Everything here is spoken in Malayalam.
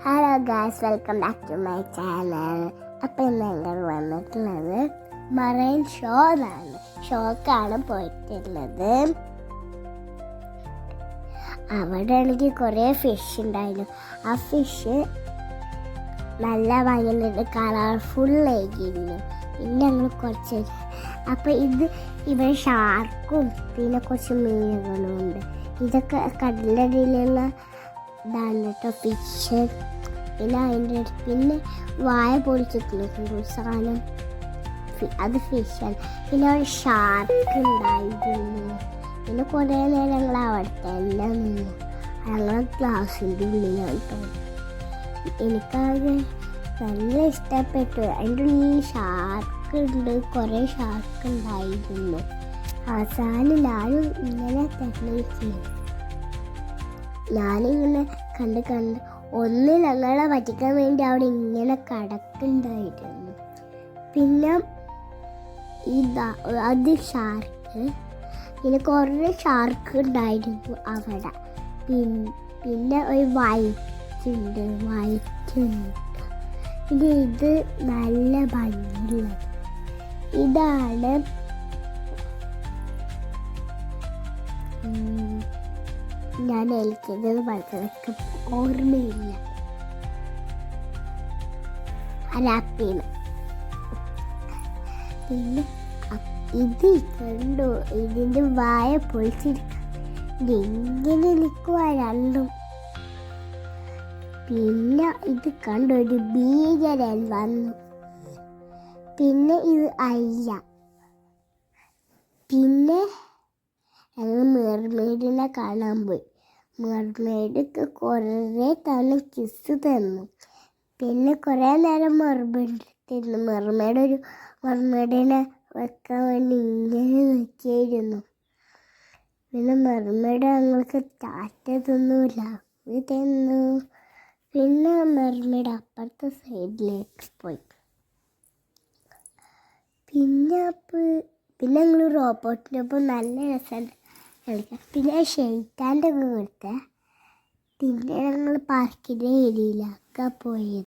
Hello guys, welcome back to my channel. അപ്പം ഇന്ന് ഞങ്ങൾ വന്നിട്ടുള്ളത് മറൈൻ ഷോക്കാണ് പോയിട്ടുള്ളത്. അവിടെ ആണെങ്കിൽ കുറേ ഫിഷ് ഉണ്ടായിരുന്നു. ആ ഫിഷ് നല്ല ഭയങ്കര കളർഫുള്ളായിരുന്നു. പിന്നെ ഞങ്ങൾ കുറച്ച് ഇവിടെ ഷാർക്കും പിന്നെ കുറച്ച് മീനുകളും ഉണ്ട്. ഇതൊക്കെ കടലടിയിലുള്ള ഇതാണ് കേട്ടോ ഫിഷ്. പിന്നെ വായ പൊളിച്ചിട്ടുള്ള സാധനം അത് ഫിഷാണ്. പിന്നെ ഒരു ഷാർക്ക് ഉണ്ടായിരുന്നു. പിന്നെ കുറേ നേരം ഞങ്ങൾ അവിടെ തന്നെ നിന്നു. ഞങ്ങൾ ഗ്ലാസിൻ്റെ ഉള്ളിലാണ് കേട്ടോ. എനിക്കത് നല്ല ഇഷ്ടപ്പെട്ടു. അതിൻ്റെ ഉള്ളിൽ ഷാർക്ക് ഉണ്ട്, കുറേ ഷാർക്ക് ഉണ്ടായിരുന്നു. അവസാനം ഞാനും ഇങ്ങനെ തന്നെ ചെയ്തു. ഞാനിങ്ങനെ കണ്ട് ഒന്ന് ഞങ്ങളെ പറ്റിക്കാൻ വേണ്ടി അവിടെ ഇങ്ങനെ കിടക്കുന്നുണ്ടായിരുന്നു. പിന്നെ അത് ഷാർക്ക്, പിന്നെ കുറേ ഷാർക്ക് ഉണ്ടായിരുന്നു അവിടെ. പിന്നെ ഒരു വൈറ്റ് ഉണ്ട്. പിന്നെ ഇത് നല്ല ഭംഗിയുള്ളത്. ഇതാണ് ഞാൻ ഏൽക്കുന്നത്. മത്സരക്ക് ഓർമ്മയില്ല. അരാപ്പീന്. പിന്നെ ഇത് കണ്ടു, ഇതിൻ്റെ വായ പൊളിച്ചിരിക്കും. ഇങ്ങനെ നിൽക്കുക രണ്ടും. പിന്നെ ഇത് കണ്ടു, ഒരു ഭീകരൻ വന്നു. പിന്നെ ഇത് അയ്യ. പിന്നെ ഞങ്ങൾ മെർമെയ്ഡിനെ കാണാൻ പോയി. മെർമെയ്ഡൊക്കെ കുറേ തവണ കിസ് തന്നു. പിന്നെ കുറേ നേരം മെർമെയ്ഡ് മെർമെയ്ഡിനെ വെക്കാൻ വേണ്ടി ഇങ്ങനെ നോക്കിയായിരുന്നു. പിന്നെ മെർമെയ്ഡ് ഞങ്ങൾക്ക് ടാറ്റ തന്നില്ല, തന്നു. പിന്നെ മെർമെയ്ഡ് അപ്പുറത്തെ സൈഡിലേക്ക് പോയി. പിന്നെ ഞങ്ങൾ റോബോട്ടിൻ്റെ ഒപ്പം നല്ല രസമുണ്ട് കളിക്കാം. പിന്നെ ഷെയ്ത്താൻ്റെ ഒക്കെ കൊടുത്തേ. പിന്നെ ഞങ്ങൾ പാർക്കിൻ്റെ ഏരിയയിലൊക്കെ പോയത്.